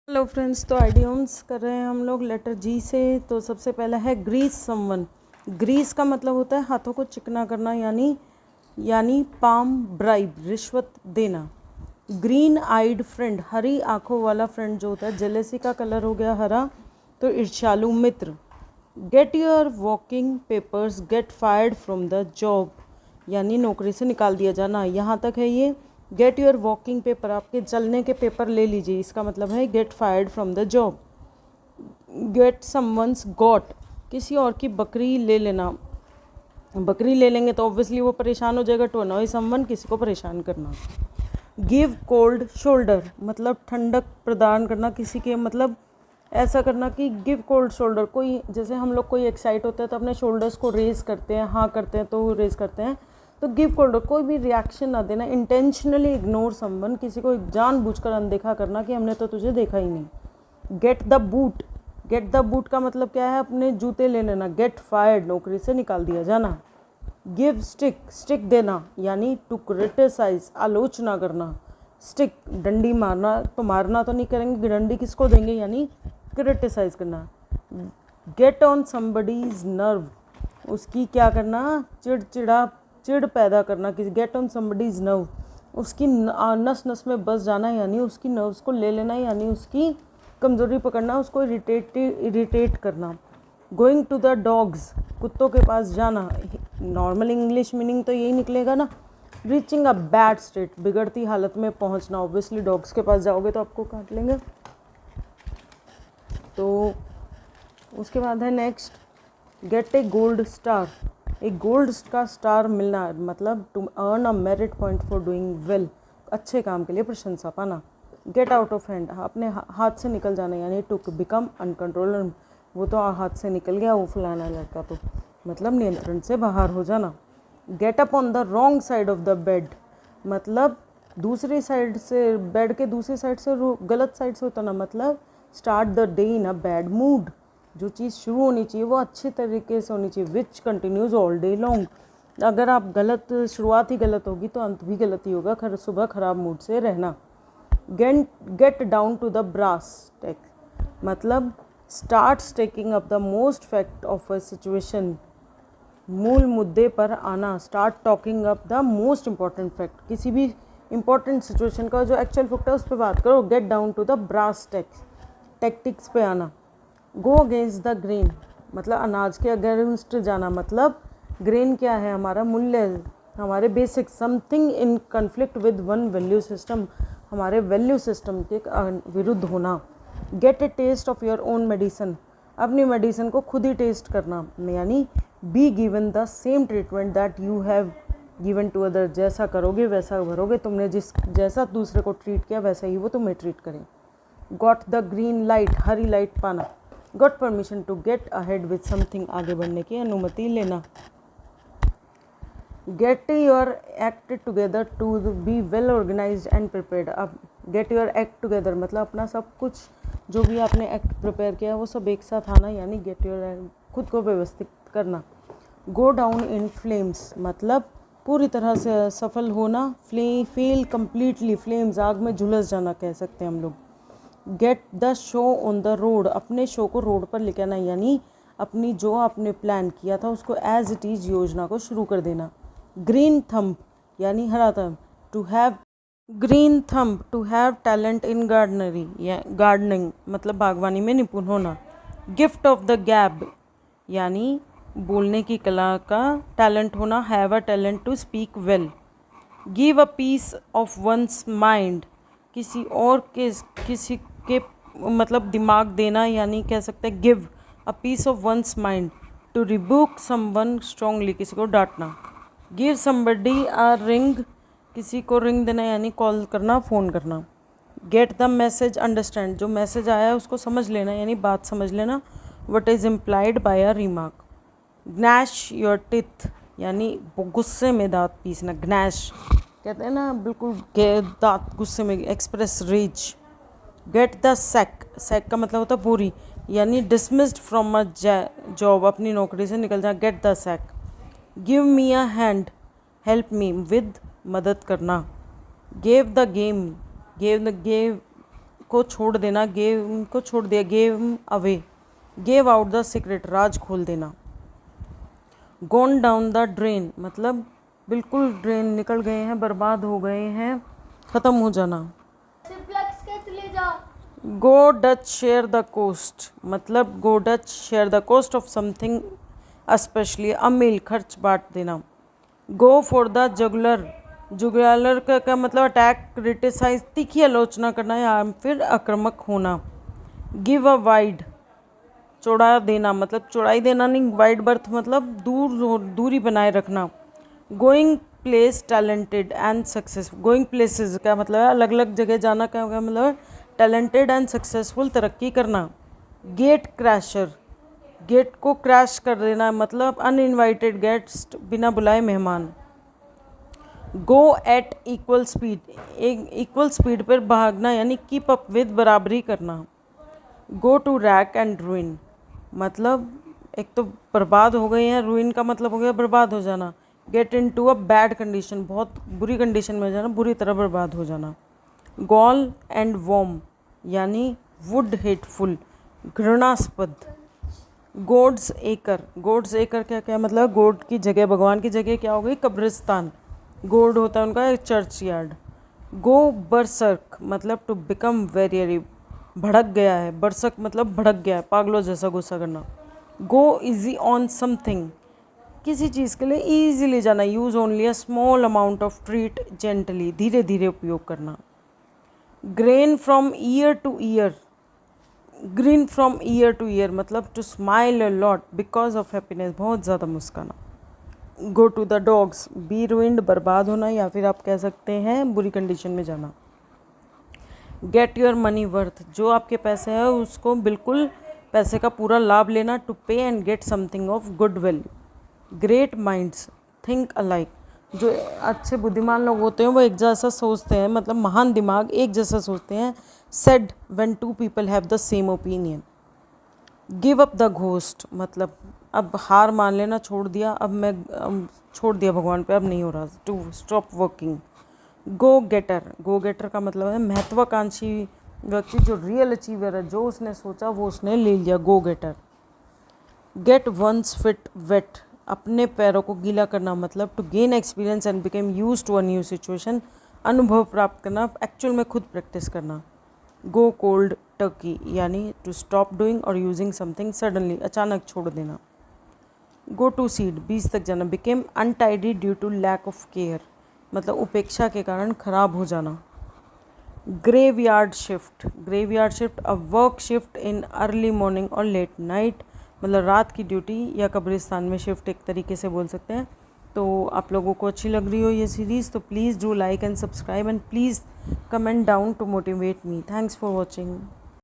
Hello friends, तो idioms कर रहे हैं हम लोग लेटर जी से। तो सबसे पहला है ग्रीस समवन। ग्रीस का मतलब होता है हाथों को चिकना करना, यानी पाम ब्राइब, रिश्वत देना। ग्रीन आइड फ्रेंड, हरी आंखों वाला फ्रेंड जो होता है। जेलेसी का कलर हो गया हरा, तो ईर्ष्यालु मित्र। Get your walking papers get fired from the job, यानी नौकरी से निकाल दिया जाना। यहाँ तक है ये। गेट योर वॉकिंग पेपर, आपके चलने के पेपर ले लीजिए, इसका मतलब है get fired from the job. Get someone's got, किसी और की बकरी ले लेना। बकरी ले लेंगे तो ऑब्वियसली वो परेशान हो जाएगा। टू अनॉय समवन, किसी को परेशान करना। गिव कोल्ड शोल्डर, मतलब ठंडक प्रदान करना किसी के, मतलब ऐसा करना कि गिव कोल्ड शोल्डर। कोई जैसे हम लोग कोई एक्साइट होता है तो अपने शोल्डर्स को रेज करते हैं, हाँ करते हैं तो रेज करते हैं। तो गिव कोल्ड, कोई भी रिएक्शन ना देना। इंटेंशनली इग्नोर समवन, किसी को जानबूझकर अनदेखा करना कि हमने तो तुझे देखा ही नहीं। Get the boot, get the boot का मतलब क्या है? अपने जूते ले लेना। गेट फायर्ड, नौकरी से निकाल दिया जाना। गिव स्टिक, स्टिक देना, यानी टू क्रिटिसाइज, आलोचना करना। स्टिक, डंडी मारना, तो मारना तो नहीं करेंगे, डंडी किसको देंगे, यानी क्रिटिसाइज करना। गेट ऑन समबडीज नर्व, उसकी क्या करना? चिड़ पैदा करना। किसी गेट ऑन समबडीज नर्व, उसकी नस नस में बस जाना, यानी उसकी नर्व्स को ले लेना, यानी उसकी कमज़ोरी पकड़ना, उसको इरिटेट करना। गोइंग टू द डॉग्स, कुत्तों के पास जाना। नॉर्मल इंग्लिश मीनिंग तो यही निकलेगा ना। रीचिंग अ बैड स्टेट, बिगड़ती हालत में पहुंचना। ऑब्वियसली डॉग्स के पास जाओगे तो आपको काट लेंगे। तो उसके बाद है next, get a gold star. एक गोल्ड का स्टार मिलना, मतलब to earn a merit point for doing well, अच्छे काम के लिए प्रशंसा पाना। गेट आउट ऑफ हैंड, अपने हाथ से निकल जाना, यानी टू बिकम अनकंट्रोल, वो तो हाथ से निकल गया वो फलाना लड़का, तो मतलब नियंत्रण से बाहर हो जाना। Get up on the wrong side of the bed, मतलब दूसरी साइड से, बेड के दूसरी साइड से, गलत साइड से उतरना, मतलब start the day in a bad mood. जो चीज़ शुरू होनी चाहिए वो अच्छे तरीके से होनी चाहिए। विच कंटिन्यूज ऑल डे लॉन्ग, अगर आप गलत, शुरुआत ही गलत होगी तो अंत भी गलत ही होगा। सुबह खराब मूड से रहना। Get down to the brass tack, मतलब start taking up the most fact of a situation, मूल मुद्दे पर आना। Start talking up the most important fact, किसी भी इंपॉर्टेंट सिचुएशन का जो एक्चुअल फैक्ट है उस पर बात करो। Get down to the brass tactics पे आना। गो अगेंस्ट द ग्रेन, मतलब अनाज के अगेंस्ट जाना, मतलब ग्रेन क्या है? हमारा मूल्य, हमारे basic. Something in conflict with one value system, हमारे वैल्यू सिस्टम के विरुद्ध होना। Get a taste of your own medicine, अपनी मेडिसिन को खुद ही टेस्ट करना, यानी be given the same treatment that you have given to other, जैसा करोगे वैसा भरोगे। तुमने जैसा दूसरे को ट्रीट किया वैसा ही वो तुम्हें ट्रीट करें। गॉट द ग्रीन लाइट, हरी लाइट पाना। Got permission to get ahead with something, आगे बढ़ने की अनुमति लेना। Get your act together to be well organised and prepared. अब गेट योर एक्ट टुगेदर मतलब अपना सब कुछ, जो भी आपने एक्ट प्रिपेयर किया वो सब एक साथ आना, यानी गेट योर, खुद को व्यवस्थित करना। गो डाउन इन फ्लेम्स, मतलब पूरी तरह से सफल होना। फेल कम्प्लीटली, फ्लेम्स, आग में झुलस जाना कह सकते हैं हम लोग। Get the show on the road, अपने शो को रोड पर लेके आना, यानी अपनी जो आपने प्लान किया था उसको एज इट इज़ योजना को शुरू कर देना। ग्रीन थंब, यानी हरा thumb, to have green thumb, to have talent in gardenry या गार्डनिंग, मतलब बागवानी में निपुण होना। गिफ्ट ऑफ द गैब, यानी बोलने की कला का टैलेंट होना। Have a talent to speak well. Give a piece of one's mind, किसी के मतलब दिमाग देना, यानी कह सकते हैं give a piece of one's mind. To rebuke someone strongly, किसी को डांटना। गिव समबडी अ रिंग, किसी को रिंग देना, यानी कॉल करना, फ़ोन करना। गेट द मैसेज अंडरस्टैंड, जो मैसेज आया है उसको समझ लेना, यानी बात समझ लेना। What is implied bye a remark. Gnash your teeth, यानी गुस्से में दांत पीसना। ग्नैश कहते हैं ना, बिल्कुल दांत गुस्से में, express reach. Get the sack, sack का मतलब होता है पूरी, यानी डिसमिस्ड फ्रॉम अ जॉब, अपनी नौकरी से निकल जाए। Get the sack. Give me a hand, help me with, मदद करना। गेव द गेम, गेव को छोड़ देना, गेव को छोड़ दिया, gave away, gave out the secret, राज खोल देना। गॉन डाउन द ड्रेन मतलब बिल्कुल ड्रेन निकल गए हैं, बर्बाद हो गए हैं, ख़त्म हो जाना। Go Dutch share the cost मतलब go Dutch share the cost of something specially, a meal, खर्च बांट देना। Go for the jugular, jugular का मतलब अटैक, क्रिटिसाइज, तीखी आलोचना करना या फिर आक्रामक होना। गिव अ वाइड, चौड़ा देना मतलब चौड़ाई देना नहीं, वाइड बर्थ मतलब दूरी बनाए रखना। Going place talented and success, going places क्या मतलब है, अलग अलग जगह जाना, क्या मतलब टैलेंटेड एंड सक्सेसफुल, तरक्की करना। गेट क्रैशर, गेट को क्रैश कर देना मतलब अनइनवाइटेड गेस्ट, बिना बुलाए मेहमान। गो एट इक्वल स्पीड, एक इक्वल स्पीड पर भागना यानी कीप अप विद, बराबरी करना। Go to rack and ruin मतलब एक तो बर्बाद हो गए हैं, रूइन का मतलब हो गया बर्बाद हो जाना। Get into a bad condition, बहुत बुरी कंडीशन में हो जाना, बुरी तरह बर्बाद हो जाना। गॉल एंड वॉम यानी वुड हेटफुल, घृणास्पद। गोड्स एकर, गोड्स एकर क्या क्या मतलब गोड की जगह, भगवान की जगह क्या हो गई, कब्रिस्तान। गोड होता है उनका चर्च यार्ड। गो बरसर्क मतलब टू बिकम वेरी, भड़क गया है, बरसक मतलब भड़क गया है, पागलों जैसा गुस्सा करना। गो इजी ऑन समथिंग, किसी चीज़ के लिए ईजीली जाना। Use only a small amount of, treat gently, धीरे धीरे उपयोग करना। Grin from ear to ear, grin from ear to ear मतलब to smile a lot because of happiness, बहुत ज़्यादा मुस्काना। Go to the dogs, be ruined, बर्बाद होना या फिर आप कह सकते हैं बुरी कंडीशन में जाना। गेट योर मनी वर्थ, जो आपके पैसे हैं उसको बिल्कुल पैसे का पूरा लाभ लेना। टू पे and get something of good value. Great minds think alike, जो अच्छे बुद्धिमान लोग होते हैं वो एक जैसा सोचते हैं, मतलब महान दिमाग एक जैसा सोचते हैं। Said when two people have the same opinion. Give up the ghost मतलब अब हार मान लेना, छोड़ दिया, अब छोड़ दिया भगवान पे, अब नहीं हो रहा। To stop working. Go getter, go getter का मतलब है महत्वाकांक्षी व्यक्ति, जो रियल अचीवर है, जो उसने सोचा वो उसने ले लिया, go getter. Get one's feet wet, अपने पैरों को गीला करना मतलब to gain experience and became used to a new situation, अनुभव प्राप्त करना, एक्चुअल में खुद प्रैक्टिस करना। गो कोल्ड टर्की यानी टू स्टॉप डूइंग और यूजिंग समथिंग सडनली, अचानक छोड़ देना। गो टू सीड, बीज तक जाना। Became untidy due to lack of care मतलब उपेक्षा के कारण खराब हो जाना। Graveyard shift, graveyard shift a work shift in early morning और लेट नाइट मतलब रात की ड्यूटी या कब्रिस्तान में शिफ्ट, एक तरीके से बोल सकते हैं। तो आप लोगों को अच्छी लग रही हो ये सीरीज़ तो please do like and subscribe and please comment down to motivate me. Thanks for watching.